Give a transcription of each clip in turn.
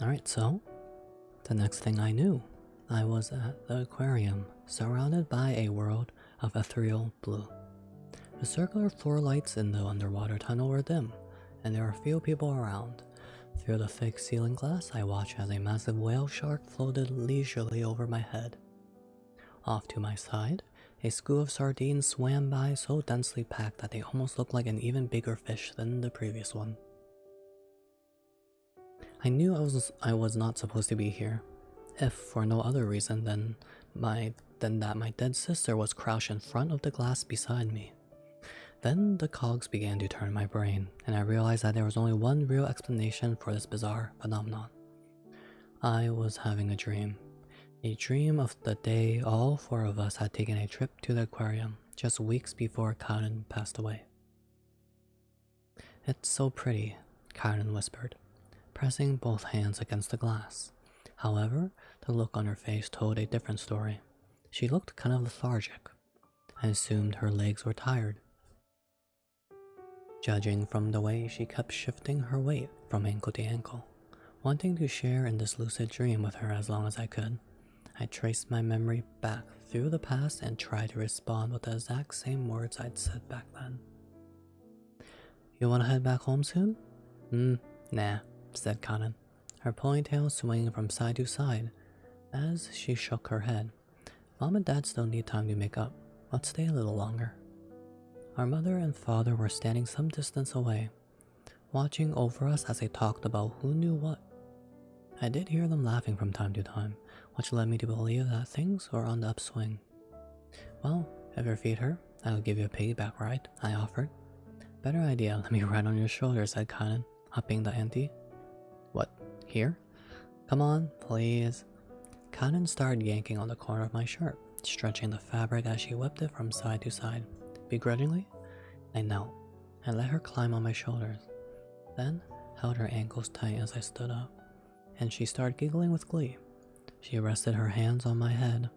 Alright, so the next thing I knew, I was at the aquarium, surrounded by a world of ethereal blue. The circular floor lights in the underwater tunnel were dim, and there were few people around. Through the thick ceiling glass, I watched as a massive whale shark floated leisurely over my head. Off to my side, a school of sardines swam by so densely packed that they almost looked like an even bigger fish than the previous one. I knew I was not supposed to be here, if for no other reason than that my dead sister was crouched in front of the glass beside me. Then the cogs began to turn in my brain, and I realized that there was only one real explanation for this bizarre phenomenon. I was having a dream. A dream of the day all four of us had taken a trip to the aquarium just weeks before Karen passed away. "It's so pretty," Karen whispered, pressing both hands against the glass. However, the look on her face told a different story. She looked kind of lethargic. I assumed her legs were tired, judging from the way she kept shifting her weight from ankle to ankle. Wanting to share in this lucid dream with her as long as I could, I traced my memory back through the past and tried to respond with the exact same words I'd said back then. "You wanna head back home soon?" Nah," said Kanan, her ponytail swinging from side to side as she shook her head. "Mom and Dad still need time to make up. Let's stay a little longer." Our mother and father were standing some distance away, watching over us as they talked about who knew what. I did hear them laughing from time to time, which led me to believe that things were on the upswing. "Well, if your feet hurt, I'll give you a piggyback ride," I offered. "Better idea, let me ride on your shoulder," said Kanan, upping the ante. "What, here? Come on, please." Kanan started yanking on the corner of my shirt, stretching the fabric as she whipped it from side to side. Begrudgingly, I knelt and let her climb on my shoulders, then held her ankles tight as I stood up, and she started giggling with glee. She rested her hands on my head,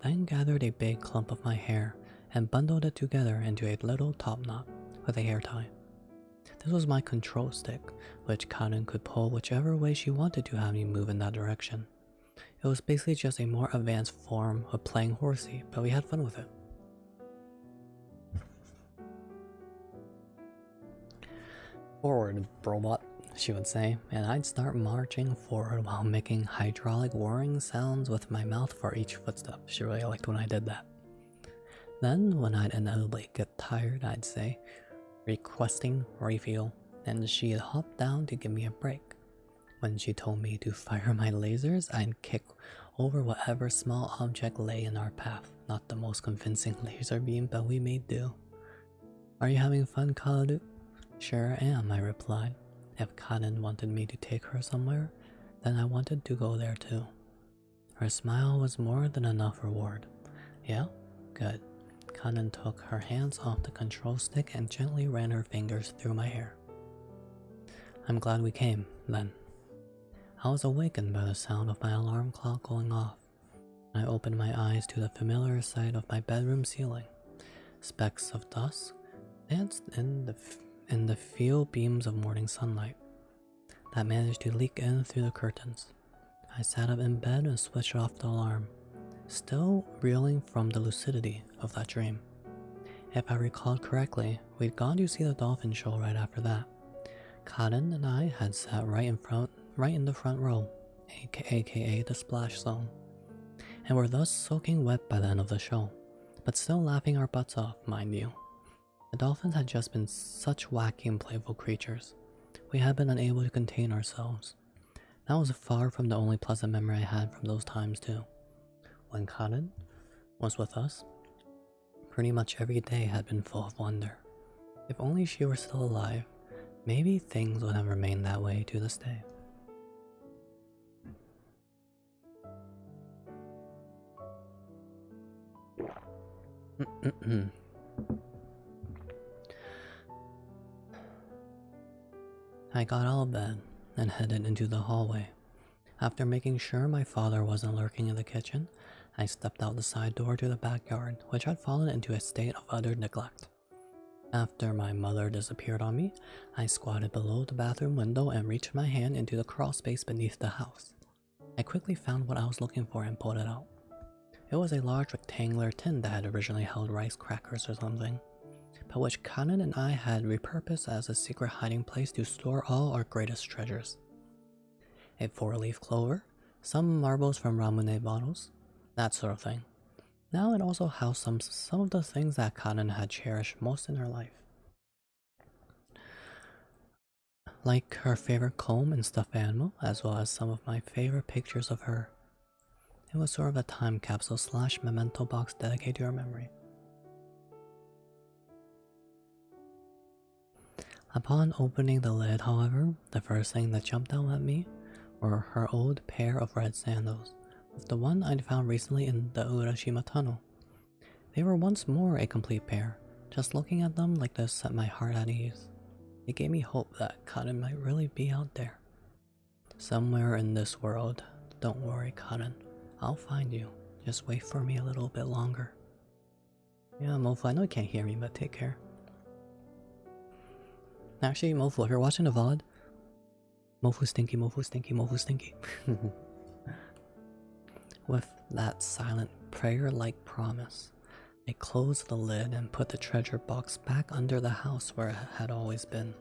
then gathered a big clump of my hair and bundled it together into a little top knot with a hair tie. This was my control stick, which Kanan could pull whichever way she wanted to have me move in that direction. It was basically just a more advanced form of playing horsey, but we had fun with it. "Forward, robot," she would say, and I'd start marching forward while making hydraulic whirring sounds with my mouth for each footstep. She really liked when I did that. Then, when I'd inevitably get tired, I'd say, requesting refuel, and she'd hop down to give me a break. When she told me to fire my lasers, I'd kick over whatever small object lay in our path. Not the most convincing laser beam, but we made do. "Are you having fun, Kaladu?" "Sure am," I replied. If Kanan wanted me to take her somewhere, then I wanted to go there too. Her smile was more than enough reward. "Yeah? Good." Kanan took her hands off the control stick and gently ran her fingers through my hair. "I'm glad we came, then." I was awakened by the sound of my alarm clock going off. I opened my eyes to the familiar sight of my bedroom ceiling. Specks of dust danced in the few beams of morning sunlight that managed to leak in through the curtains. I sat up in bed and switched off the alarm, still reeling from the lucidity of that dream. If I recalled correctly, we'd gone to see the dolphin show right after that. Kaden and I had sat right in the front row, aka the splash zone, and were thus soaking wet by the end of the show, but still laughing our butts off, mind you. The dolphins had just been such wacky and playful creatures. We had been unable to contain ourselves. That was far from the only pleasant memory I had from those times too. When Kaden was with us, pretty much every day had been full of wonder. If only she were still alive, maybe things would have remained that way to this day. I got out of bed and headed into the hallway. After making sure my father wasn't lurking in the kitchen, I stepped out the side door to the backyard, which had fallen into a state of utter neglect. After my mother disappeared on me, I squatted below the bathroom window and reached my hand into the crawl space beneath the house. I quickly found what I was looking for and pulled it out. It was a large rectangular tin that had originally held rice crackers or something, but which Kanan and I had repurposed as a secret hiding place to store all our greatest treasures. A 4-leaf clover, some marbles from Ramune bottles, that sort of thing. Now it also housed some of the things that Kanan had cherished most in her life. Like her favorite comb and stuffed animal, as well as some of my favorite pictures of her. It was sort of a time capsule / memento box dedicated to her memory. Upon opening the lid, however, the first thing that jumped out at me were her old pair of red sandals, with the one I'd found recently in the Urashima tunnel. They were once more a complete pair. Just looking at them like this set my heart at ease. It gave me hope that Kanan might really be out there. Somewhere in this world. Don't worry, Kanan. I'll find you. Just wait for me a little bit longer. Yeah, Mofu, I know you can't hear me, but take care. Actually, Mofu, if you're watching the VOD, Mofu stinky, Mofu stinky, Mofu stinky. With that silent, prayer-like promise, I closed the lid and put the treasure box back under the house where it had always been.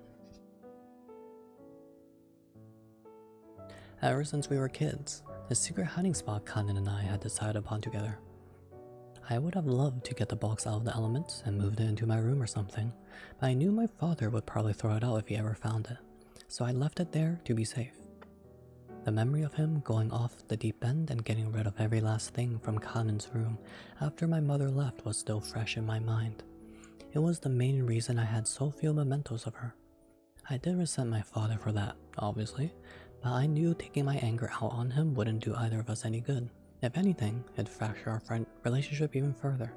Ever since we were kids, the secret hiding spot Kanan and I had decided upon together. I would have loved to get the box out of the elements and moved it into my room or something, but I knew my father would probably throw it out if he ever found it, so I left it there to be safe. The memory of him going off the deep end and getting rid of every last thing from Kanan's room after my mother left was still fresh in my mind. It was the main reason I had so few mementos of her. I did resent my father for that, obviously, but I knew taking my anger out on him wouldn't do either of us any good. If anything, it'd fracture our relationship even further.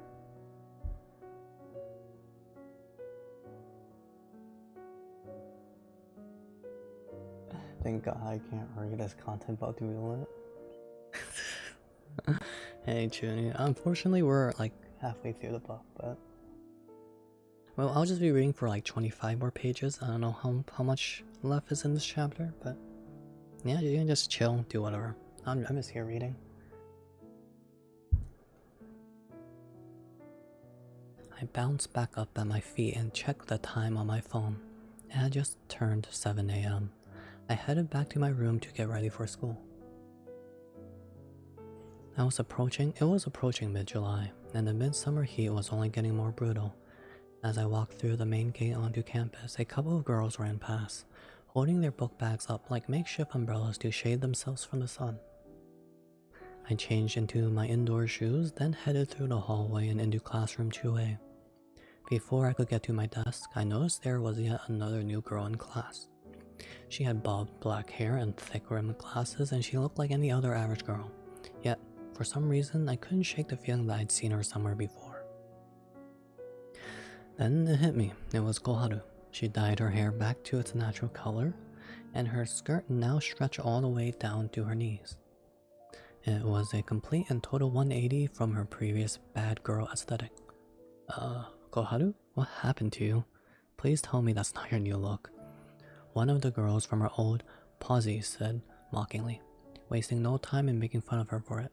Thank God I can't read this content about to be lit. Hey Junie, unfortunately we're like halfway through the book, but... Well, I'll just be reading for like 25 more pages. I don't know how much left is in this chapter, but... Yeah, you can just chill, do whatever. I'm just here reading. I bounced back up at my feet and checked the time on my phone. It had just turned 7 AM. I headed back to my room to get ready for school. It was approaching mid-July, and the midsummer heat was only getting more brutal. As I walked through the main gate onto campus, a couple of girls ran past, holding their book bags up like makeshift umbrellas to shade themselves from the sun. I changed into my indoor shoes, then headed through the hallway and into classroom 2A. Before I could get to my desk, I noticed there was yet another new girl in class. She had bobbed black hair and thick-rimmed glasses, and she looked like any other average girl. Yet, for some reason, I couldn't shake the feeling that I'd seen her somewhere before. Then it hit me. It was Koharu. She dyed her hair back to its natural color, and her skirt now stretched all the way down to her knees. It was a complete and total 180 from her previous bad girl aesthetic. Koharu? What happened to you? Please tell me that's not your new look. One of the girls from her old posse said mockingly, wasting no time in making fun of her for it.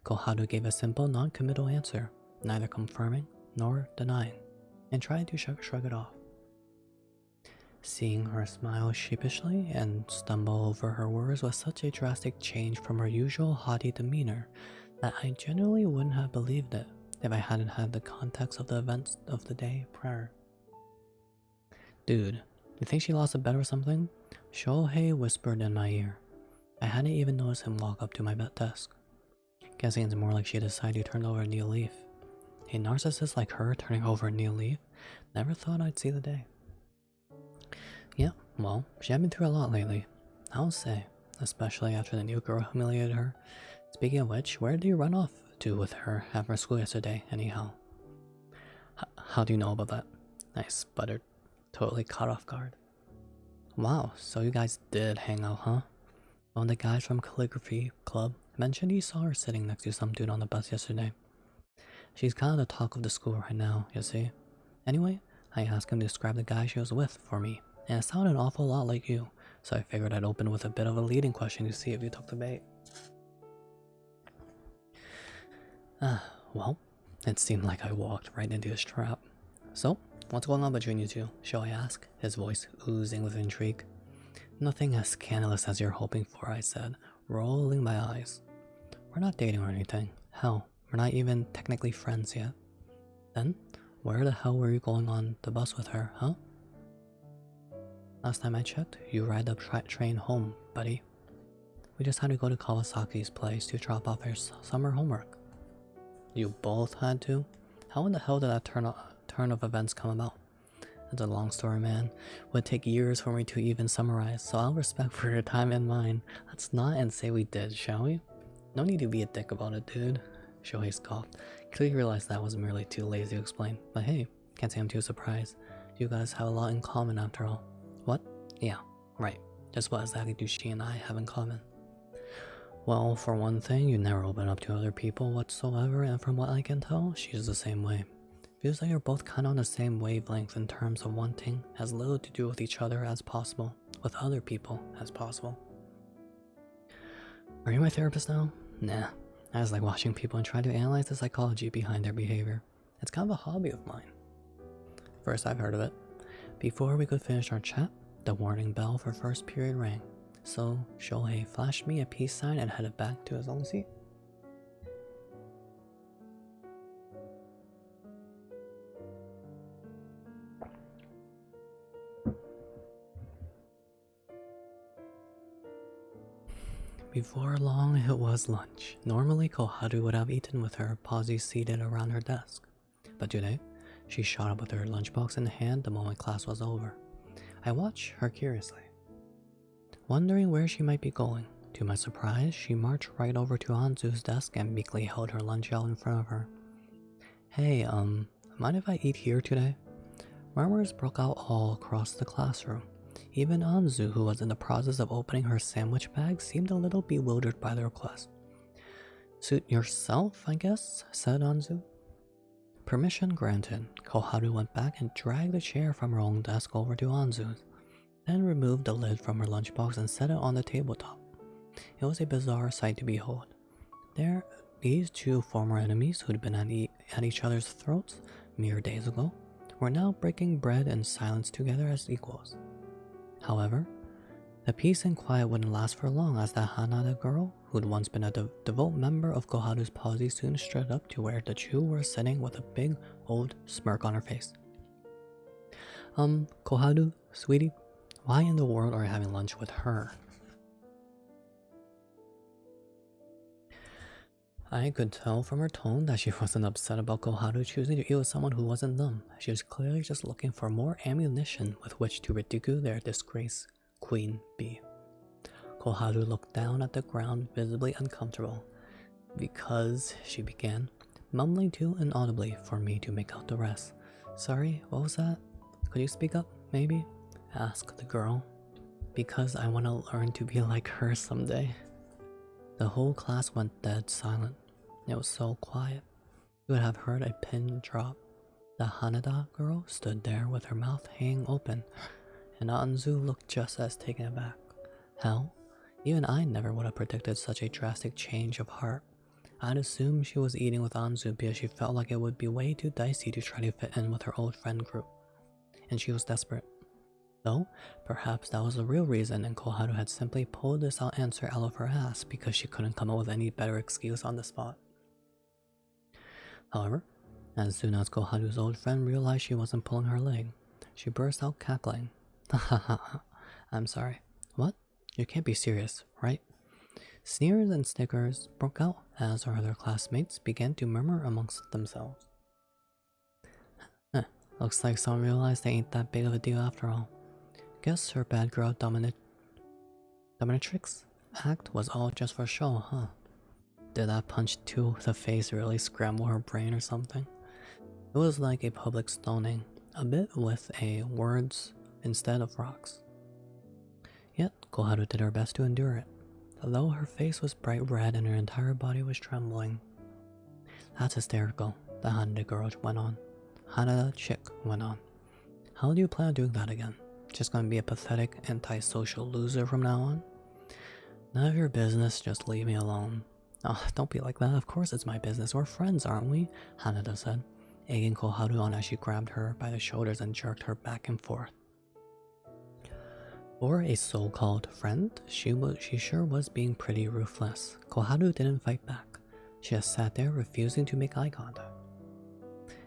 Koharu gave a simple, non-committal answer, neither confirming nor denying, and tried to shrug it off. Seeing her smile sheepishly and stumble over her words was such a drastic change from her usual haughty demeanor that I genuinely wouldn't have believed it if I hadn't had the context of the events of the day prior. Dude, you think she lost a bet or something? Shohei whispered in my ear. I hadn't even noticed him walk up to my desk. Guessing it's more like she decided to turn over a new leaf. A narcissist like her turning over a new leaf? Never thought I'd see the day. Yeah, well, she had been through a lot lately, I'll say, especially after the new girl humiliated her. Speaking of which, where did you run off to with her after school yesterday, anyhow? How do you know about that? I sputtered, totally caught off guard. Wow, so you guys did hang out, huh? One of the guys from calligraphy club mentioned he saw her sitting next to some dude on the bus yesterday. She's kind of the talk of the school right now, you see. Anyway, I asked him to describe the guy she was with for me, and it sounded an awful lot like you, so I figured I'd open with a bit of a leading question to see if you took the bait. Well, it seemed like I walked right into his trap. So, what's going on between you two, shall I ask, his voice oozing with intrigue. Nothing as scandalous as you're hoping for, I said, rolling my eyes. We're not dating or anything. Hell, we're not even technically friends yet. Then, where the hell were you going on the bus with her, huh? Last time I checked, you ride the train home, buddy. We just had to go to Kawasaki's place to drop off her summer homework. You both had to? How in the hell did that turn of events come about? It's a long story, man. It would take years for me to even summarize, so I'll respect for your time and mine. Let's not and say we did, shall we? No need to be a dick about it, dude. Shohei scoffed. Clearly realized that was merely too lazy to explain. But hey, can't say I'm too surprised. You guys have a lot in common after all. What? Yeah, right. Just what exactly do she and I have in common? Well, for one thing, you never open up to other people whatsoever, and from what I can tell, she's the same way. Feels like you're both kind of on the same wavelength in terms of wanting as little to do with each other as possible, with other people as possible. Are you my therapist now? Nah, I just like watching people and trying to analyze the psychology behind their behavior. It's kind of a hobby of mine. First I've heard of it. Before we could finish our chat, the warning bell for first period rang. So Shohei flashed me a peace sign and headed back to his own seat. Before long, it was lunch. Normally, Koharu would have eaten with her, Pawsy seated around her desk. But today, she shot up with her lunchbox in hand the moment class was over. I watched her curiously, wondering where she might be going. To my surprise, she marched right over to Anzu's desk and meekly held her lunch out in front of her. Hey, mind if I eat here today? Murmurs broke out all across the classroom. Even Anzu, who was in the process of opening her sandwich bag, seemed a little bewildered by the request. Suit yourself, I guess, said Anzu. Permission granted. Koharu went back and dragged the chair from her own desk over to Anzu's, then removed the lid from her lunchbox and set it on the tabletop. It was a bizarre sight to behold. These two former enemies who'd been at each other's throats mere days ago were now breaking bread in silence together as equals. However, the peace and quiet wouldn't last for long, as the Hanada girl, who'd once been a devout member of Koharu's posse, soon stood up to where the two were sitting with a big old smirk on her face. Koharu, sweetie, why in the world are you having lunch with her? I could tell from her tone that she wasn't upset about Koharu choosing to eat with someone who wasn't them. She was clearly just looking for more ammunition with which to ridicule their disgraced queen bee. Koharu looked down at the ground, visibly uncomfortable. Because, she began, mumbling too inaudibly for me to make out the rest. Sorry, what was that? Could you speak up, maybe? Asked the girl. Because I want to learn to be like her someday. The whole class went dead silent. It was so quiet. You would have heard a pin drop. The Hanada girl stood there with her mouth hanging open, and Anzu looked just as taken aback. Hell, even I never would have predicted such a drastic change of heart. I'd assumed she was eating with Anzu because she felt like it would be way too dicey to try to fit in with her old friend group. And she was desperate. Though, perhaps that was the real reason, and Koharu had simply pulled this answer out of her ass because she couldn't come up with any better excuse on the spot. However, as soon as Koharu's old friend realized she wasn't pulling her leg, she burst out cackling. I'm sorry. What? You can't be serious, right? Sneers and snickers broke out as her other classmates began to murmur amongst themselves. Looks like someone realized they ain't that big of a deal after all. Guess her bad girl dominatrix act was all just for show, huh? Did that punch to the face really scramble her brain or something? It was like a public stoning, a bit with words instead of rocks. Yet, Koharu did her best to endure it, although her face was bright red and her entire body was trembling. That's hysterical, the Hanada girl went on. Hanada chick went on. How do you plan on doing that again? Just gonna be a pathetic, antisocial loser from now on? None of your business, just leave me alone. Oh, don't be like that, of course it's my business. We're friends, aren't we? Hanada said, egging Koharu on as she grabbed her by the shoulders and jerked her back and forth. For a so-called friend, she sure was being pretty ruthless. Koharu didn't fight back. She just sat there, refusing to make eye contact.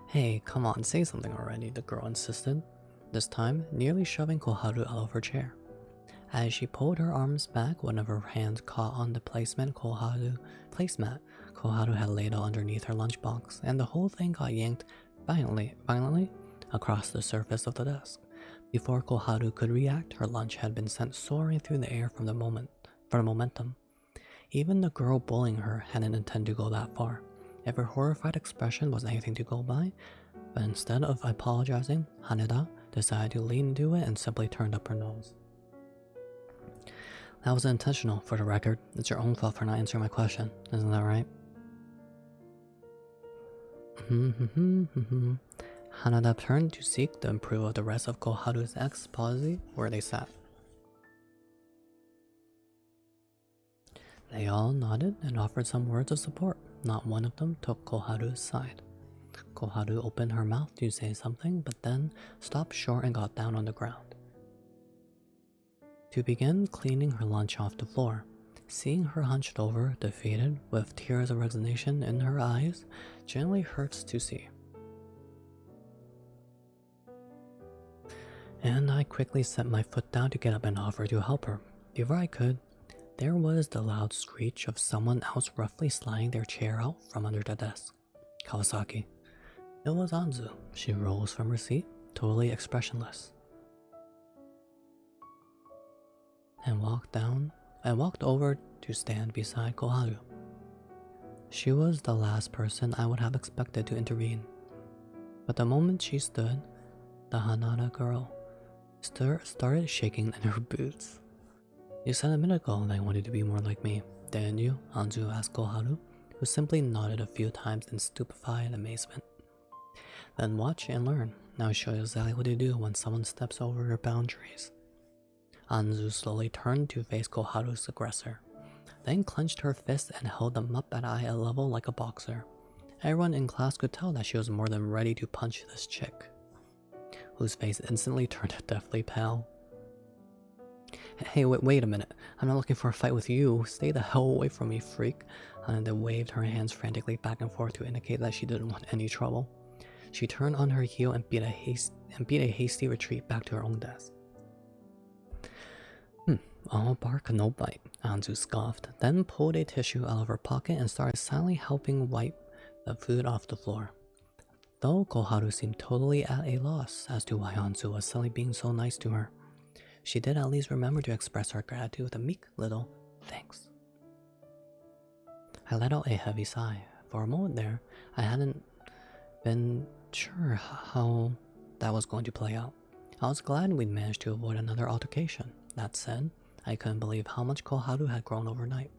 Hey, come on, say something already, the girl insisted, this time nearly shoving Koharu out of her chair. As she pulled her arms back, one of her hands caught on the placemat Koharu had laid out underneath her lunchbox, and the whole thing got yanked violently across the surface of the desk. Before Koharu could react, her lunch had been sent soaring through the air from the momentum. Even the girl bullying her hadn't intended to go that far. If her horrified expression was anything to go by, but instead of apologizing, Haneda decided to lean into it and simply turned up her nose. That was intentional, for the record. It's your own fault for not answering my question, isn't that right? Hanada turned to seek the approval of the rest of Koharu's ex-posse where they sat. They all nodded and offered some words of support. Not one of them took Koharu's side. Koharu opened her mouth to say something, but then stopped short and got down on the ground to begin cleaning her lunch off the floor. Seeing her hunched over, defeated, with tears of resignation in her eyes, generally hurts to see. And I quickly set my foot down to get up and offer to help her. Before I could, there was the loud screech of someone else roughly sliding their chair out from under the desk. Kawasaki. It was Anzu. She rose from her seat, totally expressionless, and walked over to stand beside Koharu. She was the last person I would have expected to intervene. But the moment she stood, the Hanada girl started shaking in her boots. You said a minute ago that you wanted to be more like me, didn't you? Anzu asked Koharu, who simply nodded a few times in stupefied amazement. Then watch and learn. Now I'll show you exactly what to do when someone steps over your boundaries. Anzu slowly turned to face Koharu's aggressor, then clenched her fists and held them up at eye level like a boxer. Everyone in class could tell that she was more than ready to punch this chick, whose face instantly turned deathly pale. Hey, wait a minute. I'm not looking for a fight with you. Stay the hell away from me, freak. And then waved her hands frantically back and forth to indicate that she didn't want any trouble. She turned on her heel and beat a hasty retreat back to her own desk. All bark, no bite, Anzu scoffed, then pulled a tissue out of her pocket and started silently helping wipe the food off the floor. Though Koharu seemed totally at a loss as to why Anzu was suddenly being so nice to her, she did at least remember to express her gratitude with a meek little thanks. I let out a heavy sigh. For a moment there, I hadn't been sure how that was going to play out. I was glad we'd managed to avoid another altercation. That said, I couldn't believe how much Koharu had grown overnight.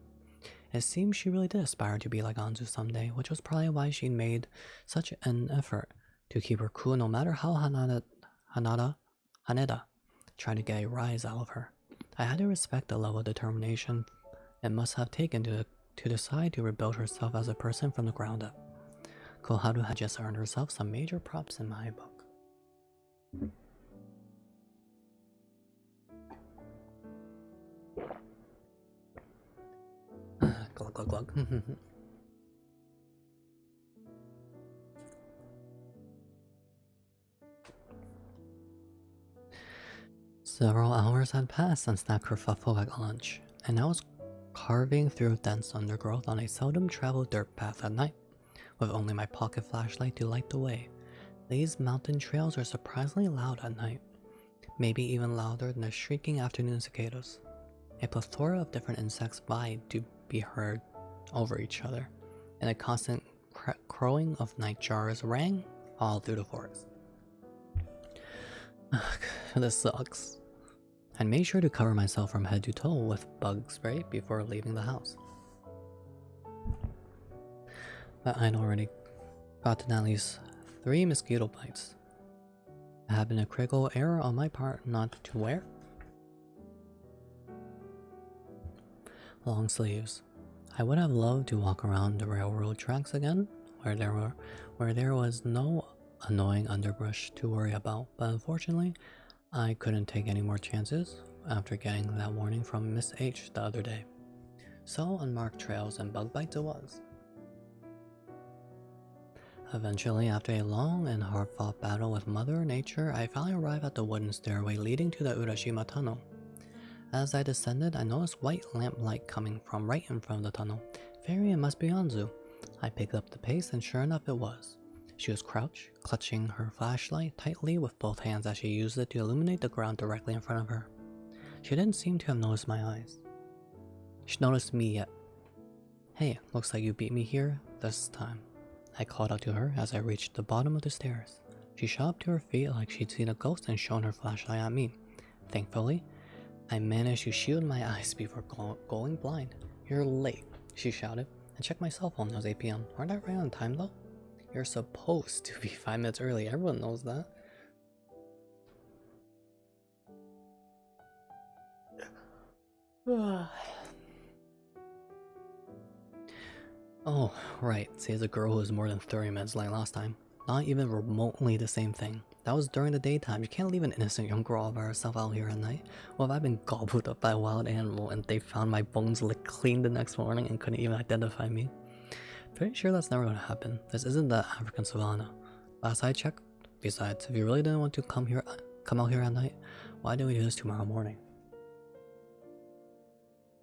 It seemed she really did aspire to be like Anzu someday, which was probably why she'd made such an effort to keep her cool no matter how Haneda tried to get a rise out of her. I had to respect the level of determination it must have taken to decide to rebuild herself as a person from the ground up. Koharu had just earned herself some major props in my book. Glug glug glug. Several hours had passed since that kerfuffle at lunch, and I was carving through dense undergrowth on a seldom traveled dirt path at night, with only my pocket flashlight to light the way. These mountain trails are surprisingly loud at night, maybe even louder than the shrieking afternoon cicadas. A plethora of different insects vied to be heard over each other, and a constant crowing of nightjars rang all through the forest. This sucks. I made sure to cover myself from head to toe with bug spray before leaving the house. But I'd already gotten at least 3 mosquito bites. It had been a critical error on my part not to wear long sleeves. I would have loved to walk around the railroad tracks again, where there was no annoying underbrush to worry about, but unfortunately, I couldn't take any more chances after getting that warning from Miss H the other day. So unmarked trails and bug bites it was. Eventually, after a long and hard-fought battle with Mother Nature, I finally arrived at the wooden stairway leading to the Urashima Tunnel. As I descended, I noticed white lamplight coming from right in front of the tunnel. Fairy, it must be Anzu. I picked up the pace, and sure enough it was. She was crouched, clutching her flashlight tightly with both hands as she used it to illuminate the ground directly in front of her. She didn't seem to have noticed my eyes. She noticed me yet. Hey, looks like you beat me here this time. I called out to her as I reached the bottom of the stairs. She shot up to her feet like she'd seen a ghost and shone her flashlight at me. Thankfully, I managed to shield my eyes before going blind. You're late, she shouted. I checked my cell phone, it was 8 p.m. Aren't I right on time though? You're supposed to be 5 minutes early, everyone knows that. Oh, right, see, as a girl who was more than 30 minutes late last time. Not even remotely the same thing. That was during the daytime. You can't leave an innocent young girl all by herself out here at night. Well, if I've been gobbled up by a wild animal and they found my bones licked clean the next morning and couldn't even identify me. Pretty sure that's never gonna happen. This isn't the African savannah. Last I checked. Besides, if you really didn't want to come out here at night, why didn't we do this tomorrow morning?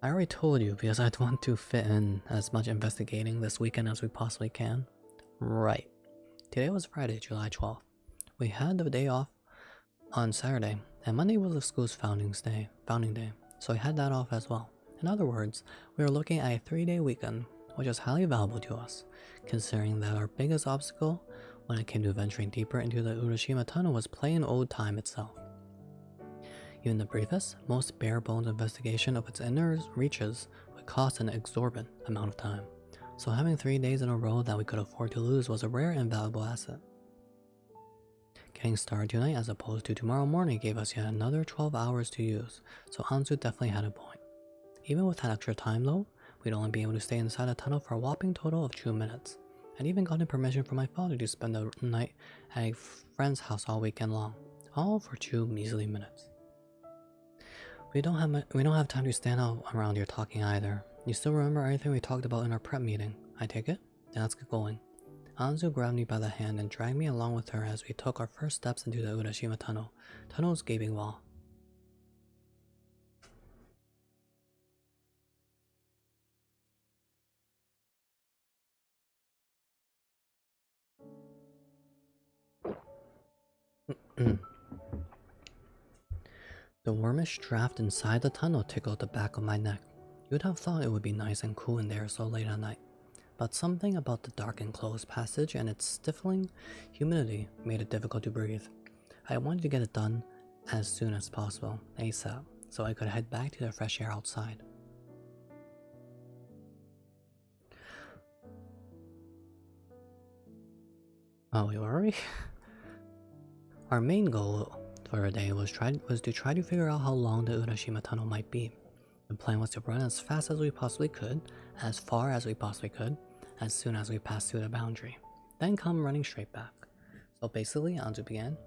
I already told you because I'd want to fit in as much investigating this weekend as we possibly can. Right. Today was Friday, July 12th. We had the day off on Saturday, and Monday was the school's founding day, so I had that off as well. In other words, we were looking at a 3-day weekend, which is highly valuable to us, considering that our biggest obstacle when it came to venturing deeper into the Urashima Tunnel was plain old time itself. Even the briefest, most bare-bones investigation of its inner reaches would cost an exorbitant amount of time, so having 3 days in a row that we could afford to lose was a rare and valuable asset. Getting started tonight as opposed to tomorrow morning gave us yet another 12 hours to use, so Anzu definitely had a point. Even with that extra time though, we'd only be able to stay inside the tunnel for a whopping total of 2 minutes. I'd even gotten permission from my father to spend the night at a friend's house all weekend long, all for 2 measly minutes. We don't have time to stand out around here talking either. You still remember everything we talked about in our prep meeting? I take it? Then let's get going. Anzu grabbed me by the hand and dragged me along with her as we took our first steps into the Urashima Tunnel's gaping wall. The warmish draft inside the tunnel tickled the back of my neck. You'd have thought it would be nice and cool in there so late at night, but something about the dark and closed passage and its stifling humidity made it difficult to breathe. I wanted to get it done as soon as possible, ASAP, so I could head back to the fresh air outside. Oh, wait, were we? Our main goal for the day was to try to figure out how long the Urashima Tunnel might be. The plan was to run as fast as we possibly could, as far as we possibly could, as soon as we passed through the boundary, then come running straight back. So basically, Anzu began,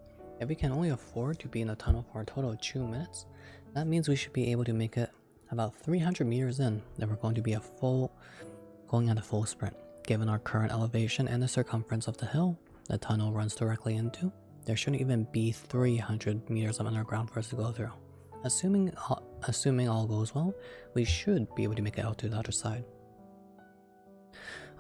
if we can only afford to be in the tunnel for a total of 2 minutes, that means we should be able to make it about 300 meters in if we're going to be going at a full sprint. Given our current elevation and the circumference of the hill the tunnel runs directly into, there shouldn't even be 300 meters of underground for us to go through. Assuming all goes well, we should be able to make it out to the other side.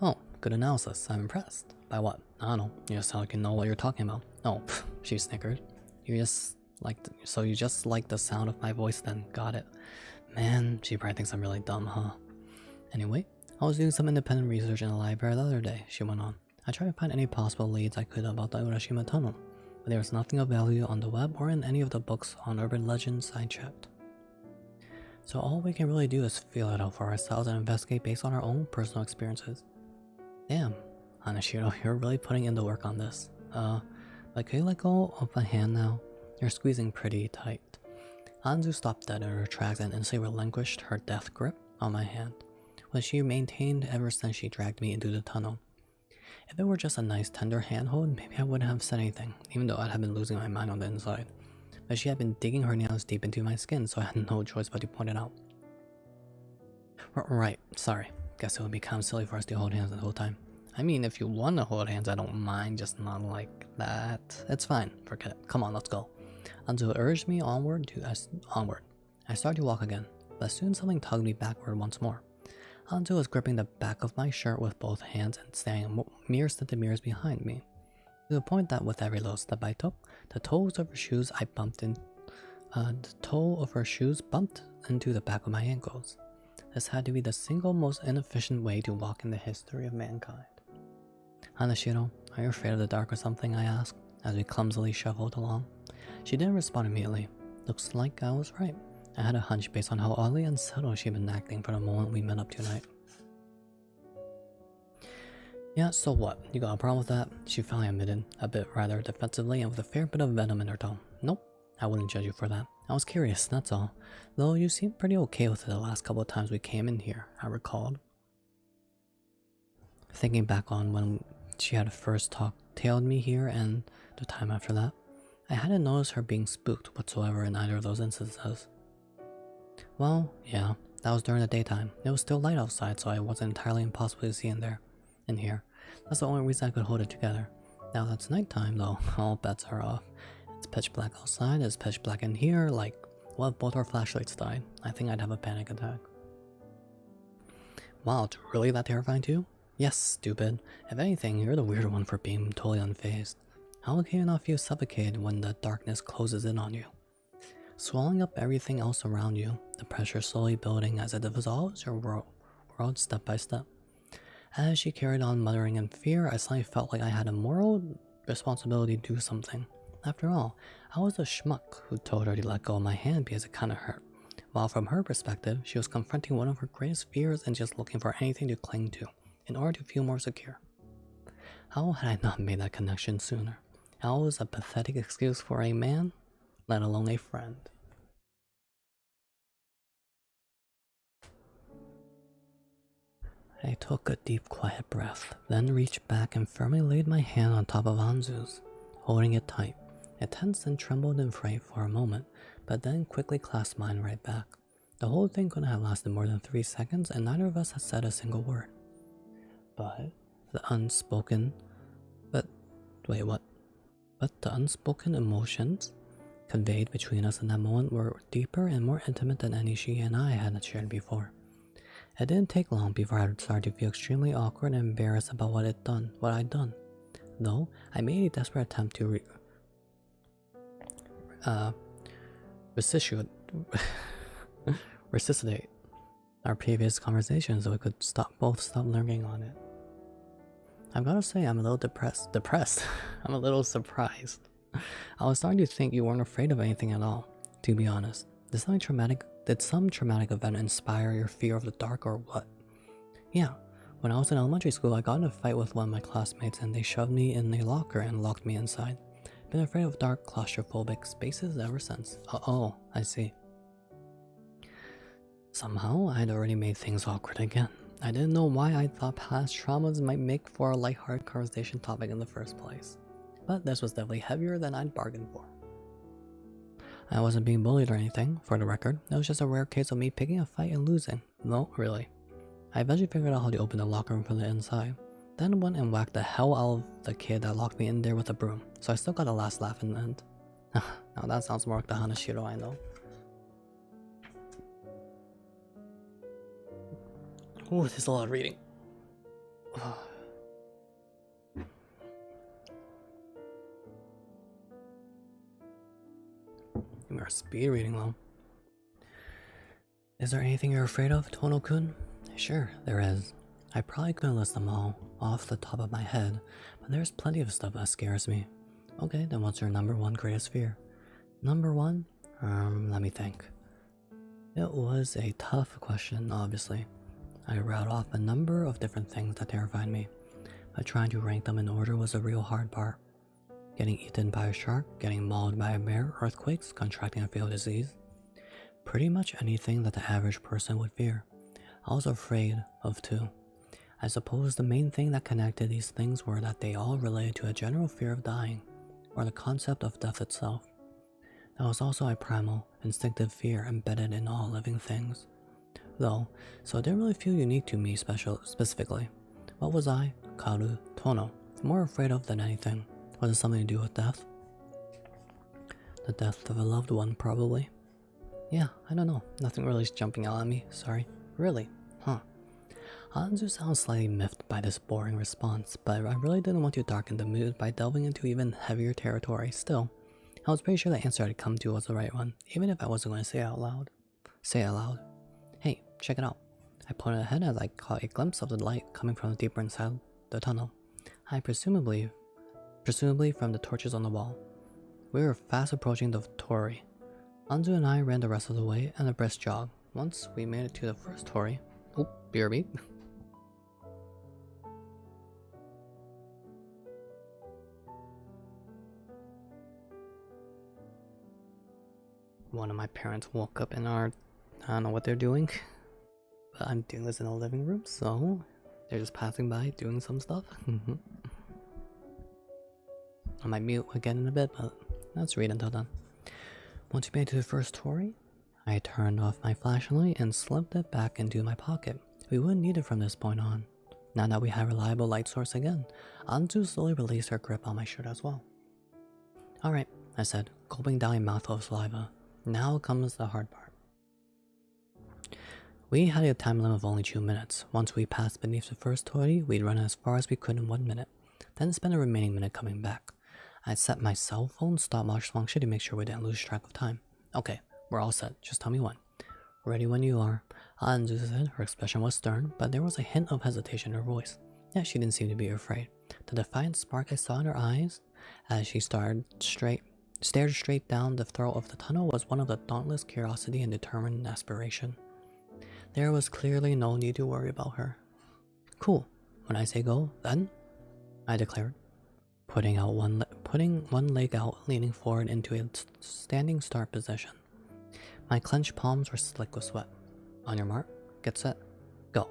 Oh, good analysis. I'm impressed. By what? I don't know. You just sound like you know what you're talking about. Oh, she snickered. You just like the sound of my voice then. Got it. Man, she probably thinks I'm really dumb, huh? Anyway, I was doing some independent research in the library the other day, she went on. I tried to find any possible leads I could about the Urashima Tunnel, but there was nothing of value on the web or in any of the books on urban legends I checked. So all we can really do is feel it out for ourselves and investigate based on our own personal experiences. Damn, Hanashiro, you're really putting in the work on this. But Like, can you let go of my hand now? You're squeezing pretty tight. Anzu stopped dead in her tracks and instantly relinquished her death grip on my hand, which she maintained ever since she dragged me into the tunnel. If it were just a nice tender handhold, maybe I wouldn't have said anything, even though I'd have been losing my mind on the inside. But she had been digging her nails deep into my skin, so I had no choice but to point it out. Right, sorry. Guess it would be kind of silly for us to hold hands the whole time. I mean, if you want to hold hands, I don't mind, just not like that. It's fine, forget it. Come on, let's go. Anzu urged me onward. I started to walk again, but soon something tugged me backward once more. Anzu was gripping the back of my shirt with both hands and standing mere centimeters behind me, to the point that with every little step I took, the toe of her shoes bumped into the back of my ankles. This had to be the single most inefficient way to walk in the history of mankind. Hanashiro, are you afraid of the dark or something? I asked, as we clumsily shuffled along. She didn't respond immediately. Looks like I was right. I had a hunch based on how oddly unsettled she'd been acting for the moment we met up tonight. Yeah, so what? You got a problem with that? She finally admitted, a bit rather defensively and with a fair bit of venom in her tone. Nope, I wouldn't judge you for that. I was curious, that's all. Though you seemed pretty okay with it the last couple of times we came in here, I recalled. Thinking back on when she had first tailed me here and the time after that, I hadn't noticed her being spooked whatsoever in either of those instances. Well, yeah, that was during the daytime. It was still light outside, so it wasn't entirely impossible to see in here. That's the only reason I could hold it together. Now that's nighttime though, all bets are off. It's pitch black outside, it's pitch black in here, like, what if both our flashlights died? I think I'd have a panic attack. Wow, it's really that terrifying too? Yes, stupid. If anything, you're the weird one for being totally unfazed. How can you not feel suffocated when the darkness closes in on you? Swallowing up everything else around you, the pressure slowly building as it dissolves your world step by step. As she carried on muttering in fear, I suddenly felt like I had a moral responsibility to do something. After all, I was a schmuck who told her to let go of my hand because it kinda hurt. While from her perspective, she was confronting one of her greatest fears and just looking for anything to cling to, in order to feel more secure. How had I not made that connection sooner? How was a pathetic excuse for a man, let alone a friend. I took a deep, quiet breath, then reached back and firmly laid my hand on top of Anzu's, holding it tight. It tensed and trembled in fright for a moment, but then quickly clasped mine right back. The whole thing couldn't have lasted more than 3 seconds, and neither of us had said a single word. But the unspoken emotions conveyed between us in that moment were deeper and more intimate than any she and I had shared before. It didn't take long before I started to feel extremely awkward and embarrassed about what I'd done. Though I made a desperate attempt to resuscitate our previous conversation so we could both stop lurking on it. I've gotta say, I'm a little depressed. I'm a little surprised. I was starting to think you weren't afraid of anything at all, to be honest. Did some traumatic event inspire your fear of the dark or what? Yeah, when I was in elementary school, I got in a fight with one of my classmates and they shoved me in a locker and locked me inside. Been afraid of dark, claustrophobic spaces ever since. Oh, I see. Somehow, I'd already made things awkward again. I didn't know why I thought past traumas might make for a lighthearted conversation topic in the first place. But this was definitely heavier than I'd bargained for. I wasn't being bullied or anything, for the record. It was just a rare case of me picking a fight and losing. No, really. I eventually figured out how to open the locker room from the inside. Then went and whacked the hell out of the kid that locked me in there with a broom. So I still got a last laugh in the end. Now that sounds more like the Hanashiro I know. Ooh, this is a lot of reading. We are speed reading though. Is there anything you're afraid of, Tono-kun? Sure, there is. I probably couldn't list them all off the top of my head, but there's plenty of stuff that scares me. Okay, then what's your number one greatest fear? Number one? Let me think. It was a tough question, obviously. I rattled off a number of different things that terrified me, but trying to rank them in order was a real hard part. Getting eaten by a shark, getting mauled by a bear, earthquakes, contracting a fatal disease. Pretty much anything that the average person would fear. I was afraid of too. I suppose the main thing that connected these things were that they all related to a general fear of dying, or the concept of death itself. There was also a primal, instinctive fear embedded in all living things. Though, so it didn't really feel unique to me specifically. What was I, Karu, Tono, more afraid of than anything? Was it something to do with death? The death of a loved one, probably. Yeah, I don't know. Nothing really is jumping out at me, sorry. Really? Huh. Anzu sounds slightly miffed by this boring response, but I really didn't want to darken the mood by delving into even heavier territory. Still, I was pretty sure the answer I'd come to was the right one, even if I wasn't going to say it out loud. Hey, check it out. I pointed ahead as I caught a glimpse of the light coming from deeper inside the tunnel. I presumably from the torches on the wall. We were fast approaching the torii. Anzu and I ran the rest of the way at a brisk jog. Once we made it to the first torii. Oop, BRB. One of my parents woke up in our... I don't know what they're doing. But I'm doing this in the living room, so... They're just passing by, doing some stuff. I might mute again in a bit, but let's read until then. Once we made it to the first torii, I turned off my flashlight and slipped it back into my pocket. We wouldn't need it from this point on. Now that we had a reliable light source again, Anzu slowly released her grip on my shirt as well. Alright, I said, gulping down a mouthful of saliva. Now comes the hard part. We had a time limit of only 2 minutes. Once we passed beneath the first torii, we'd run as far as we could in 1 minute, then spend the remaining minute coming back. I'd set my cell phone stopwatch function to make sure we didn't lose track of time. Okay, we're all set. Just tell me when. Ready when you are. Anzu said. Her expression was stern, but there was a hint of hesitation in her voice. Yet she didn't seem to be afraid. The defiant spark I saw in her eyes as she stared straight down the throat of the tunnel was one of the dauntless curiosity and determined aspiration. There was clearly no need to worry about her. Cool. When I say go, then? I declared, putting one leg out, leaning forward into a standing start position. My clenched palms were slick with sweat. On your mark, get set, go.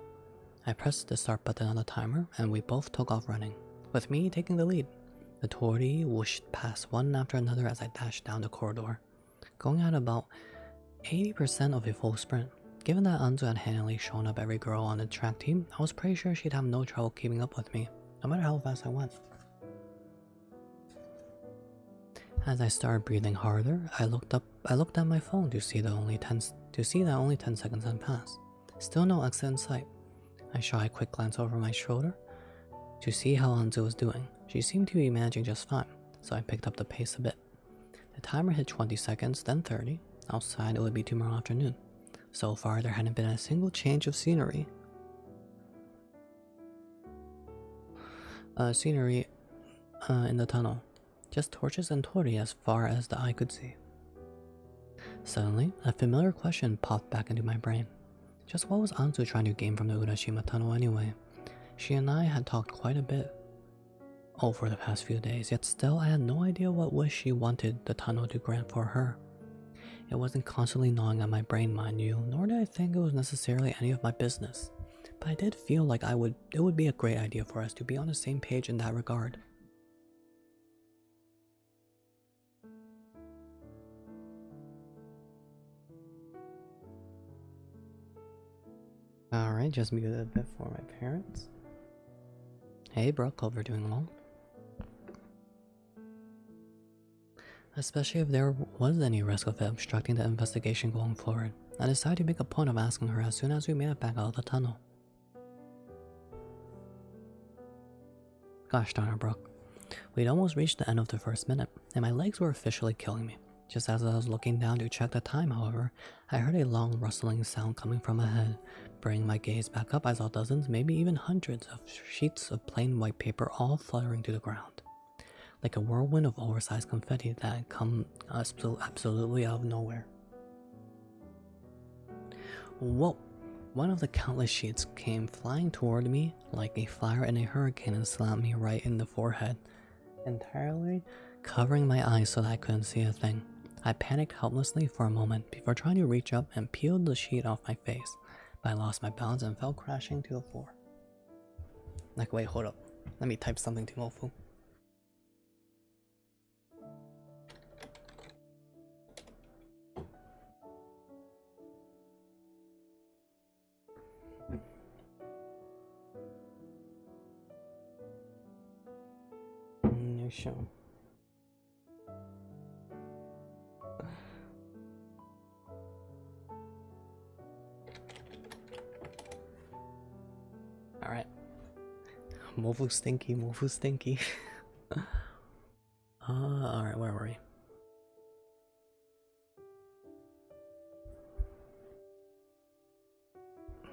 I pressed the start button on the timer, and we both took off running, with me taking the lead. The torii whooshed past one after another as I dashed down the corridor, going at about 80% of a full sprint. Given that Anzu had handily shown up every girl on the track team, I was pretty sure she'd have no trouble keeping up with me, no matter how fast I went. As I started breathing harder, I looked at my phone to see that only 10 seconds had passed. Still no exit in sight. I shot a quick glance over my shoulder to see how Anzu was doing. She seemed to be managing just fine, so I picked up the pace a bit. The timer hit 20 seconds, then 30. Outside, it would be tomorrow afternoon. So far, there hadn't been a single change of scenery. In the tunnel. Just torches and torii as far as the eye could see. Suddenly, a familiar question popped back into my brain. Just what was Anzu trying to gain from the Urashima tunnel anyway? She and I had talked quite a bit over the past few days, yet still I had no idea what wish she wanted the tunnel to grant for her. It wasn't constantly gnawing at my brain, mind you, nor did I think it was necessarily any of my business. But I did feel like it would be a great idea for us to be on the same page in that regard. Alright, just muted a bit for my parents. Hey Brooke, hope you're doing well. Especially if there was any risk of it obstructing the investigation going forward. I decided to make a point of asking her as soon as we made it back out of the tunnel. Gosh darn it, Brooke. We'd almost reached the end of the first minute, and my legs were officially killing me. Just as I was looking down to check the time, however, I heard a long rustling sound coming from ahead. Bringing my gaze back up, I saw dozens, maybe even hundreds of sheets of plain white paper all fluttering to the ground. Like a whirlwind of oversized confetti that had come absolutely out of nowhere. Whoa! One of the countless sheets came flying toward me like a flower in a hurricane and slammed me right in the forehead, entirely covering my eyes so that I couldn't see a thing. I panicked helplessly for a moment before trying to reach up and peel the sheet off my face, but I lost my balance and fell crashing to the floor. Like, wait, hold up. Let me type something to Mofu. New show. Alright. Mofu stinky, Mofu stinky. Alright, where were we?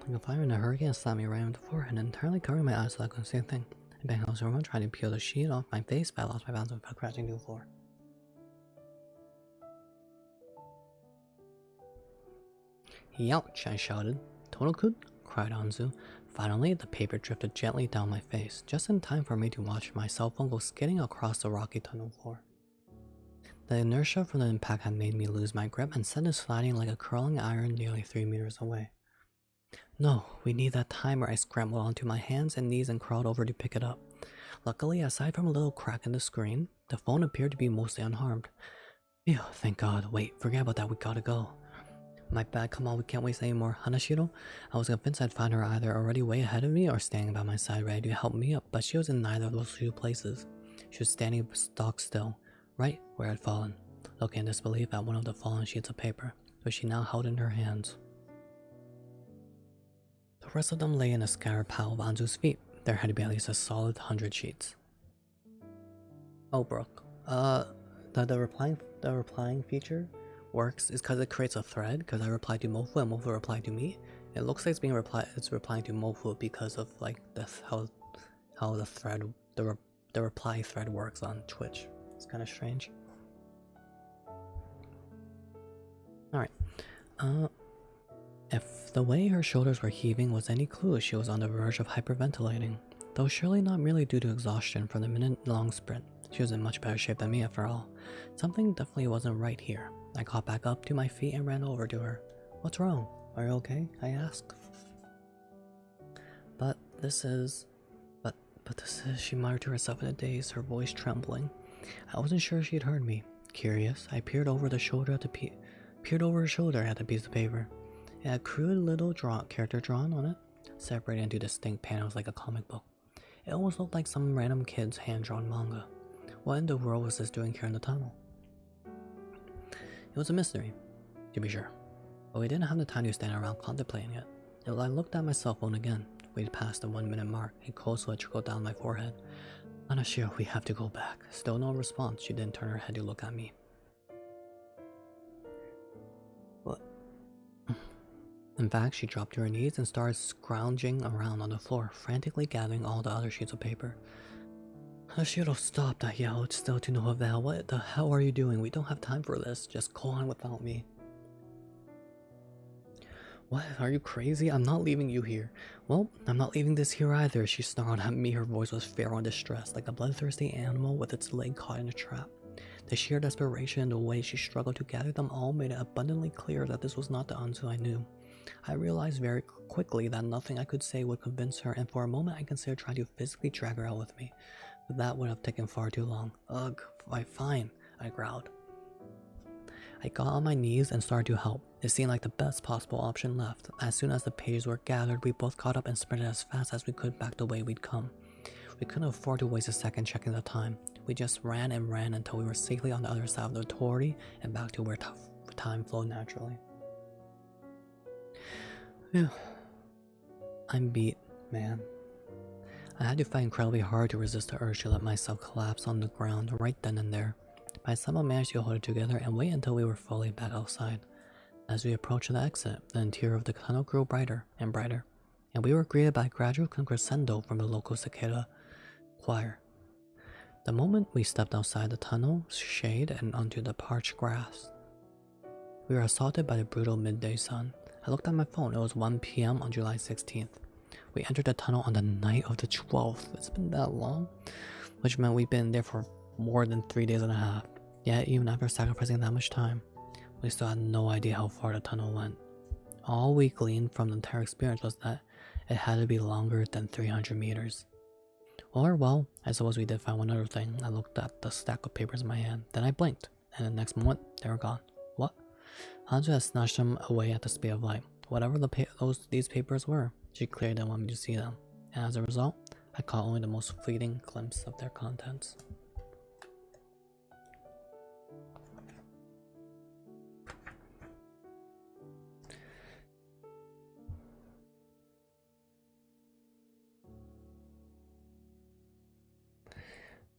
Like a fire in a hurricane slapped me right on the forehead, entirely covering my eyes so I couldn't see a thing. I banged closer around trying to peel the sheet off my face, but I lost my balance and fell crashing to the floor. Youch, I shouted. Tonokud? Cried Anzu. Finally, the paper drifted gently down my face, just in time for me to watch my cell phone go skidding across the rocky tunnel floor. The inertia from the impact had made me lose my grip and sent it sliding like a curling iron nearly 3 meters away. No, we need that timer. I scrambled onto my hands and knees and crawled over to pick it up. Luckily, aside from a little crack in the screen, the phone appeared to be mostly unharmed. Phew, thank God. Wait, forget about that, we gotta go. My bad, come on, we can't waste any more. Hanashiro? I was convinced I'd find her either already way ahead of me or standing by my side ready to help me up, but she was in neither of those two places. She was standing stock still, right where I'd fallen, looking in disbelief at one of the fallen sheets of paper, which she now held in her hands. The rest of them lay in a scattered pile of Anzu's feet. There had to be at least a solid 100 sheets. Oh, Brooke. The replying feature works is because it creates a thread, because I replied to Mofu and Mofu replied to me. It looks like it's replying to Mofu because of like how the reply thread works on Twitch. It's kind of strange. Alright. If the way her shoulders were heaving was any clue, she was on the verge of hyperventilating. Though surely not merely due to exhaustion from the minute-long sprint. She was in much better shape than me after all. Something definitely wasn't right here. I got back up to my feet and ran over to her. What's wrong? Are you okay? I asked. But this is, she muttered to herself in a daze, her voice trembling. I wasn't sure she'd heard me. Curious, I peered over her shoulder at the piece of paper. It had a crude little character drawn on it, separated into distinct panels like a comic book. It almost looked like some random kid's hand-drawn manga. What in the world was this doing here in the tunnel? It was a mystery, to be sure, but we didn't have the time to stand around contemplating it. I looked at my cell phone again. We'd passed the 1-minute mark, a cold sweat trickled down my forehead. Hanashiro, we have to go back. Still no response. She didn't turn her head to look at me. What? In fact, she dropped to her knees and started scrounging around on the floor, frantically gathering all the other sheets of paper. Hanashiro, stop, I yelled, still to no avail. What the hell are you doing? We don't have time for this. Just go on without me. What? Are you crazy? I'm not leaving you here. Well, I'm not leaving this here either. She snarled at me. Her voice was feral and distressed, like a bloodthirsty animal with its leg caught in a trap. The sheer desperation and the way she struggled to gather them all made it abundantly clear that this was not the Anzu I knew. I realized very quickly that nothing I could say would convince her, and for a moment I considered trying to physically drag her out with me. But that would have taken far too long. Ugh, fine, I growled. I got on my knees and started to help. It seemed like the best possible option left. As soon as the pages were gathered, we both got up and sprinted as fast as we could back the way we'd come. We couldn't afford to waste a second checking the time. We just ran and ran until we were safely on the other side of the torii and back to where time flowed naturally. Phew. I'm beat, man. I had to fight incredibly hard to resist the urge to let myself collapse on the ground right then and there. But I somehow managed to hold it together and wait until we were fully back outside. As we approached the exit, the interior of the tunnel grew brighter and brighter, and we were greeted by a gradual crescendo from the local cicada choir. The moment we stepped outside the tunnel shade and onto the parched grass, we were assaulted by the brutal midday sun. I looked at my phone. It was 1 p.m. on July 16th. We entered the tunnel on the night of the 12th. It's been that long, which meant we'd been there for More than 3 days and a half. Yet, even after sacrificing that much time, we still had no idea how far the tunnel went. All we gleaned from the entire experience was that it had to be longer than 300 meters. Or, well, I suppose we did find one other thing. I looked at the stack of papers in my hand, then I blinked, and the next moment, they were gone. What? Anzu had snatched them away at the speed of light. Whatever these papers were, she clearly didn't want me to see them, and as a result, I caught only the most fleeting glimpse of their contents.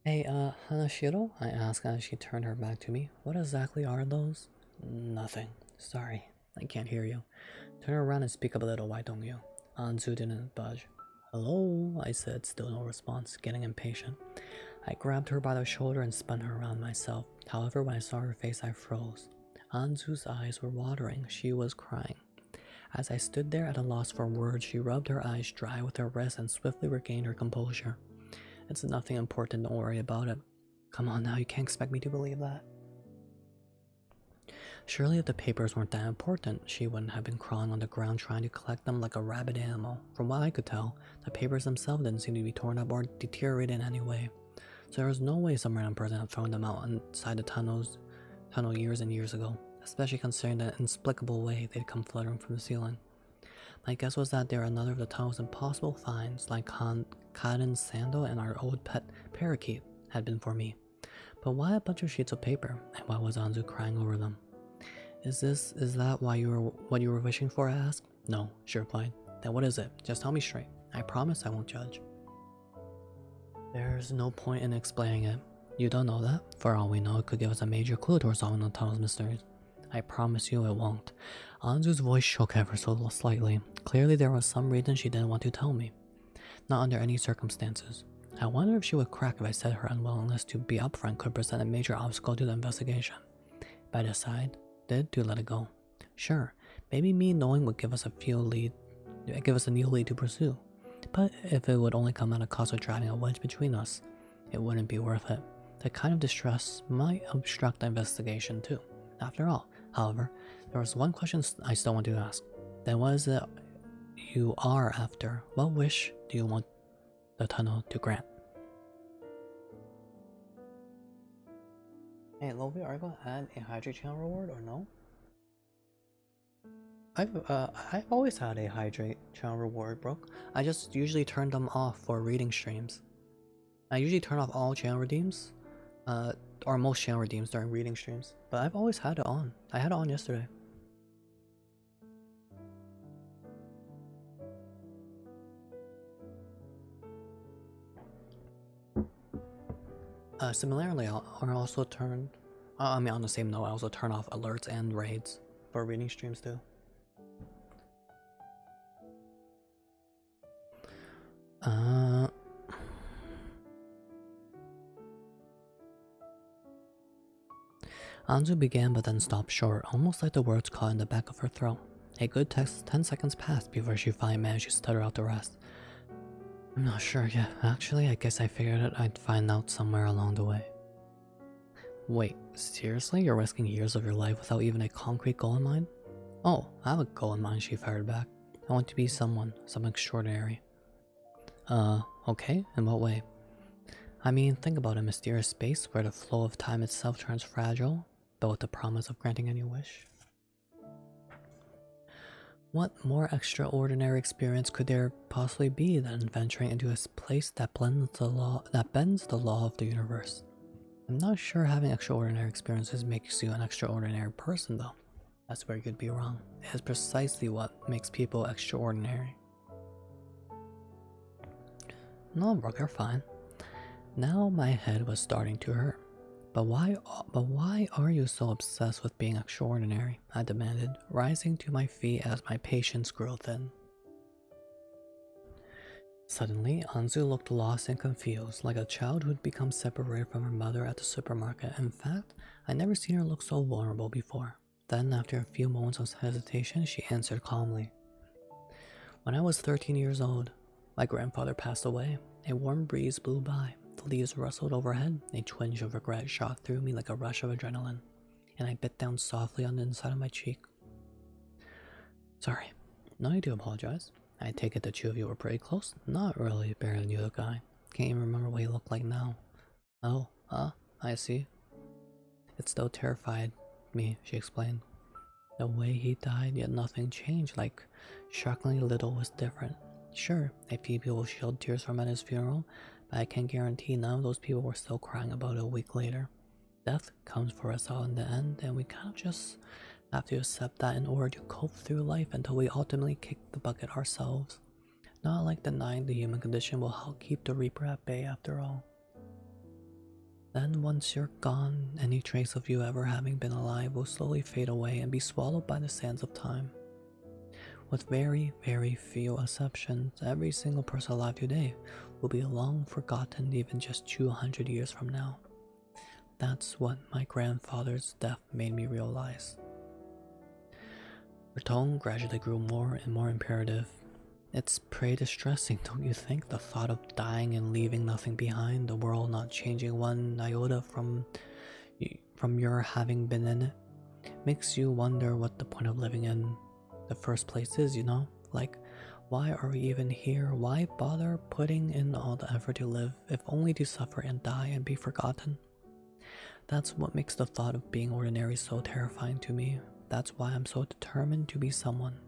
Hey, Hanashiro? I asked as she turned her back to me. What exactly are those? Nothing. Sorry, I can't hear you. Turn around and speak up a little, why don't you? Anzu didn't budge. Hello, I said, still no response, getting impatient. I grabbed her by the shoulder and spun her around myself. However, when I saw her face, I froze. Anzu's eyes were watering. She was crying. As I stood there at a loss for words, she rubbed her eyes dry with her wrist and swiftly regained her composure. It's nothing important, don't worry about it. Come on now, you can't expect me to believe that. Surely if the papers weren't that important, she wouldn't have been crawling on the ground trying to collect them like a rabid animal. From what I could tell, the papers themselves didn't seem to be torn up or deteriorated in any way. So there was no way some random person had thrown them out inside the tunnel years and years ago, especially considering the inexplicable way they'd come fluttering from the ceiling. My guess was that they were another of the tunnel's impossible finds, like Kaden's sandal and our old pet parakeet had been for me. But why a bunch of sheets of paper, and why was Anzu crying over them? Is that what you were wishing for? I asked. No, she replied. Then what is it? Just tell me straight. I promise I won't judge. There's no point in explaining it. You don't know that. For all we know, it could give us a major clue towards solving the tunnel's mysteries. I promise you it won't. Anzu's voice shook ever so slightly. Clearly there was some reason she didn't want to tell me. Not under any circumstances. I wonder if she would crack if I said her unwillingness to be upfront could present a major obstacle to the investigation. But I decided to let it go. Sure, maybe me knowing would give us a new lead to pursue. But if it would only come at a cost of driving a wedge between us, it wouldn't be worth it. The kind of distress might obstruct the investigation too. After all, however, there was one question I still want to ask. Then what is it you are after? What wish do you want the tunnel to grant? Hey, Lovi, are you gonna add a hydrate channel reward or no? I've always had a hydrate channel reward, bro. I just usually turn them off for reading streams. I usually turn off all channel redeems, or most channel redeems during reading streams. But I've always had it on. I had it on yesterday. Similarly, I'll also turn. On the same note, I also turn off alerts and raids for reading streams too. Anzu began but then stopped short, almost like the words caught in the back of her throat. A good 10 seconds passed before she finally managed to stutter out the rest. I'm not sure yet. Actually, I guess I figured it I'd find out somewhere along the way. Wait, seriously? You're risking years of your life without even a concrete goal in mind? Oh, I have a goal in mind, she fired back. I want to be someone extraordinary. Okay? In what way? I mean, think about a mysterious space where the flow of time itself turns fragile, but with the promise of granting any wish. What more extraordinary experience could there possibly be than venturing into a place that bends the law of the universe? I'm not sure having extraordinary experiences makes you an extraordinary person, though. That's where you'd be wrong. It is precisely what makes people extraordinary. No, Brooke, you're fine. Now my head was starting to hurt. But why are you so obsessed with being extraordinary? I demanded, rising to my feet as my patience grew thin. Suddenly, Anzu looked lost and confused, like a child who'd become separated from her mother at the supermarket. In fact, I'd never seen her look so vulnerable before. Then, after a few moments of hesitation, she answered calmly. When I was 13 years old, my grandfather passed away. A warm breeze blew by. the leaves rustled overhead, a twinge of regret shot through me like a rush of adrenaline, and I bit down softly on the inside of my cheek. Sorry. No need to apologize. I take it the two of you were pretty close. Not really, barely knew the guy. Can't even remember what he looked like now. Oh, I see. It still terrified me, she explained. The way he died, yet nothing changed, like shockingly little was different. Sure, a few people shed tears from at his funeral, but I can guarantee none of those people were still crying about it a week later. Death comes for us all in the end, and we kind of just have to accept that in order to cope through life until we ultimately kick the bucket ourselves. Not like denying the human condition will help keep the Reaper at bay after all. Then once you're gone, any trace of you ever having been alive will slowly fade away and be swallowed by the sands of time. With very, very few exceptions, every single person alive today will be long forgotten even just 200 years from now. That's what my grandfather's death made me realize. Her tone gradually grew more and more imperative. It's pretty distressing, don't you think? The thought of dying and leaving nothing behind, the world not changing one iota from your having been in it, makes you wonder what the point of living in the first place is, you know? Like, why are we even here? Why bother putting in all the effort to live, if only to suffer and die and be forgotten? That's what makes the thought of being ordinary so terrifying to me. That's why I'm so determined to be someone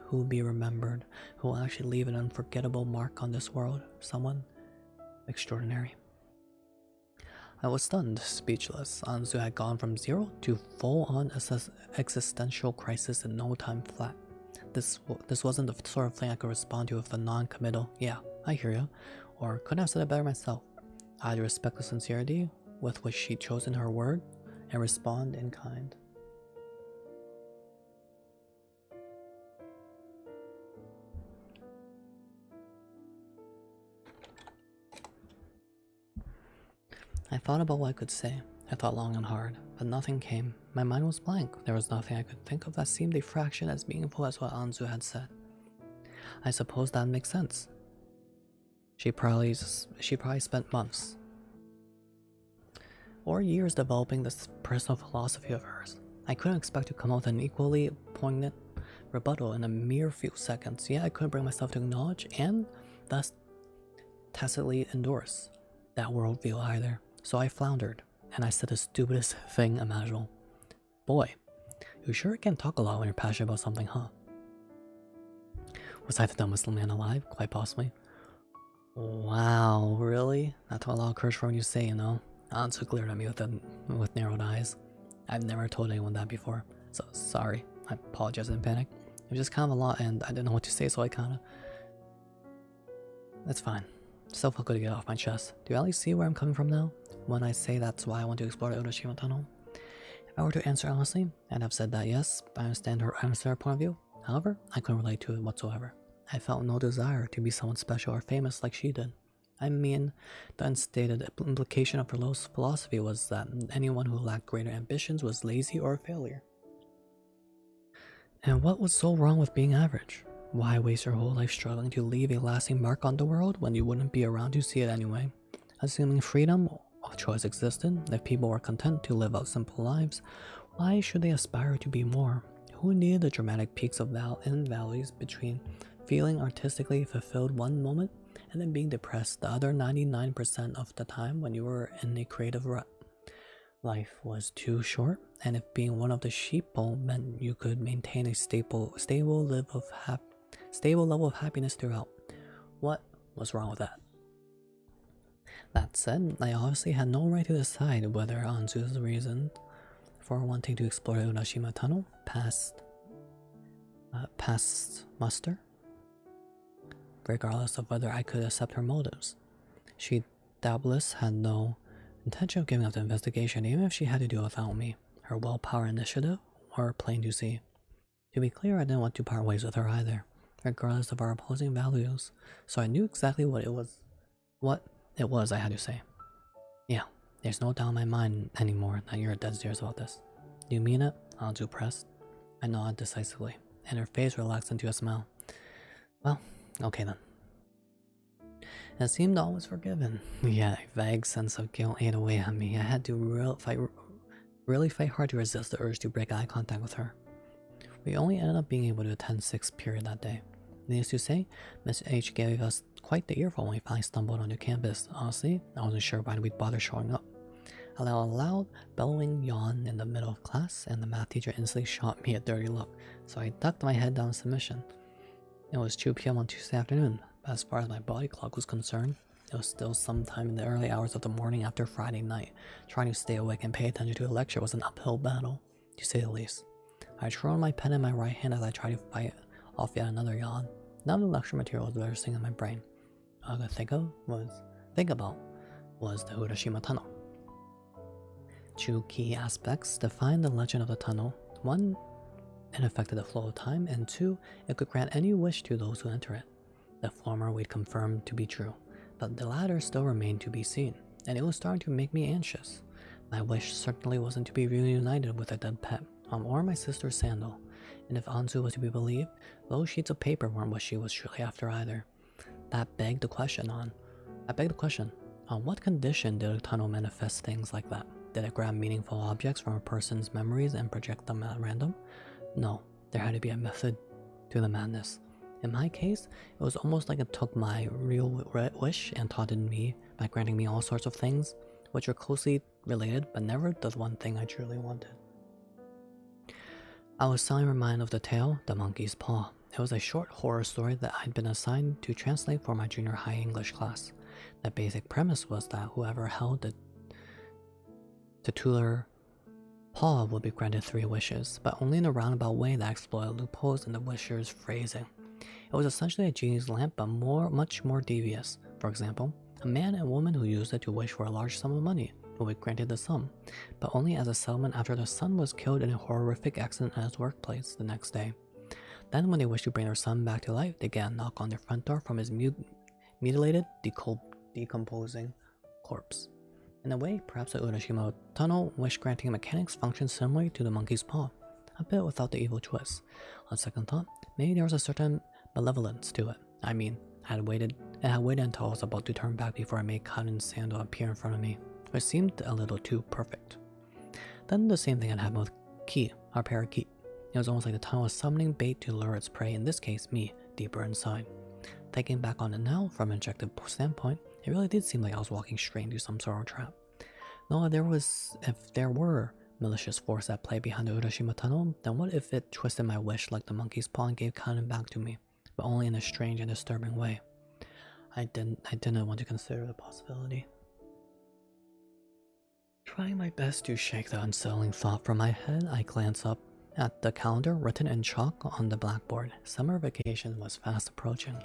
who will be remembered, who will actually leave an unforgettable mark on this world, someone extraordinary. I was stunned, speechless. Anzu had gone from zero to full-on existential crisis in no time flat. This wasn't the sort of thing I could respond to with a non-committal, yeah, I hear you, or couldn't have said it better myself. I had to respect the sincerity with which she'd chosen her word and respond in kind. I thought about what I could say. I thought long and hard, but nothing came. My mind was blank. There was nothing I could think of that seemed a fraction as meaningful as what Anzu had said. I suppose that makes sense. She probably spent months or years developing this personal philosophy of hers. I couldn't expect to come out with an equally poignant rebuttal in a mere few seconds, yet I couldn't bring myself to acknowledge and thus tacitly endorse that worldview either. So I floundered, and I said the stupidest thing imaginable. Boy, you sure can talk a lot when you're passionate about something, huh? Was I the dumbest man alive? Quite possibly. Wow, really? That took a lot of courage for when you say, you know? Anzu glared at me with narrowed eyes. I've never told anyone that before, so sorry. I apologize in panic. It was just kind of a lot, and I didn't know what to say, so I kind of... That's fine. Still felt good to get off my chest. Do you at least see where I'm coming from now? When I say that's why I want to explore the Oroshima Tunnel? If I were to answer honestly, I'd have said that yes, I understand her point of view. However, I couldn't relate to it whatsoever. I felt no desire to be someone special or famous like she did. I mean, the unstated implication of her philosophy was that anyone who lacked greater ambitions was lazy or a failure. And what was so wrong with being average? Why waste your whole life struggling to leave a lasting mark on the world when you wouldn't be around to see it anyway? Assuming freedom of choice existed, if people were content to live out simple lives, why should they aspire to be more? Who needed the dramatic peaks of and valleys between feeling artistically fulfilled one moment and then being depressed the other 99% of the time when you were in a creative rut? Life was too short, and if being one of the sheeple meant you could maintain a stable level of happiness throughout, what was wrong with that? That said, I obviously had no right to decide whether Anzu's reason for wanting to explore the Oroshima Tunnel passed muster, regardless of whether I could accept her motives. She doubtless had no intention of giving up the investigation, even if she had to do it without me. Her willpower initiative were plain to see. To be clear, I didn't want to part ways with her either, regardless of our opposing values, so I knew exactly what it was I had to say. Yeah, there's no doubt in my mind anymore that you're dead serious about this. Do you mean it? Anzu pressed. I nodded decisively, and her face relaxed into a smile. Well, okay then. It seemed all was forgiven. Yet a vague sense of guilt ate away at me. I had to really fight hard to resist the urge to break eye contact with her. We only ended up being able to attend 6th period that day. Needless to say, Miss H gave us quite the earful when we finally stumbled onto campus. Honestly, I wasn't sure why we'd bother showing up. I let out a loud, bellowing yawn in the middle of class, and the math teacher instantly shot me a dirty look, so I ducked my head down in submission. It was 2 p.m. on Tuesday afternoon, but as far as my body clock was concerned, it was still sometime in the early hours of the morning after Friday night. Trying to stay awake and pay attention to a lecture was an uphill battle, to say the least. I twirled my pen in my right hand as I tried to fight off yet another yawn. None of the lecture material was bursting in my brain. All I could think about was the Urashima Tunnel. Two key aspects define the legend of the tunnel. One, it affected the flow of time, and two, it could grant any wish to those who enter it. The former we'd confirmed to be true, but the latter still remained to be seen, and it was starting to make me anxious. My wish certainly wasn't to be reunited with a dead pet, or my sister's sandal, and if Anzu was to be believed, those sheets of paper weren't what she was truly after either. That begged the question, on what condition did a tunnel manifest things like that? Did it grab meaningful objects from a person's memories and project them at random? No, there had to be a method to the madness. In my case, it was almost like it took my real wish and taunted me by granting me all sorts of things, which were closely related, but never the one thing I truly wanted. I was suddenly reminded of the tale, The Monkey's Paw. It was a short horror story that I'd been assigned to translate for my junior high English class. The basic premise was that whoever held the titular paw would be granted 3 wishes, but only in a roundabout way that exploited loopholes in the wisher's phrasing. It was essentially a genie's lamp, but much more devious. For example, a man and woman who used it to wish for a large sum of money would be granted the sum, but only as a settlement after the son was killed in a horrific accident at his workplace the next day. Then when they wished to bring their son back to life, they get a knock on their front door from his mutilated, decomposing corpse. In a way, perhaps the Urashima Tunnel wish-granting mechanics functioned similarly to the monkey's paw, a bit without the evil twist. On second thought, maybe there was a certain malevolence to it. I mean, I had waited until I was about to turn back before I made Cotton's sandal appear in front of me, which seemed a little too perfect. Then the same thing had happened with Key, our parakeet. It was almost like the tunnel was summoning bait to lure its prey, in this case me, deeper inside. Thinking back on it now, from an objective standpoint, it really did seem like I was walking straight into some sort of trap. No, if there were malicious force at play behind the Urashima Tunnel, then what if it twisted my wish like the monkey's paw and gave Cotton back to me, but only in a strange and disturbing way? I didn't want to consider the possibility. Trying my best to shake the unsettling thought from my head, I glanced up at the calendar written in chalk on the blackboard. Summer vacation was fast approaching.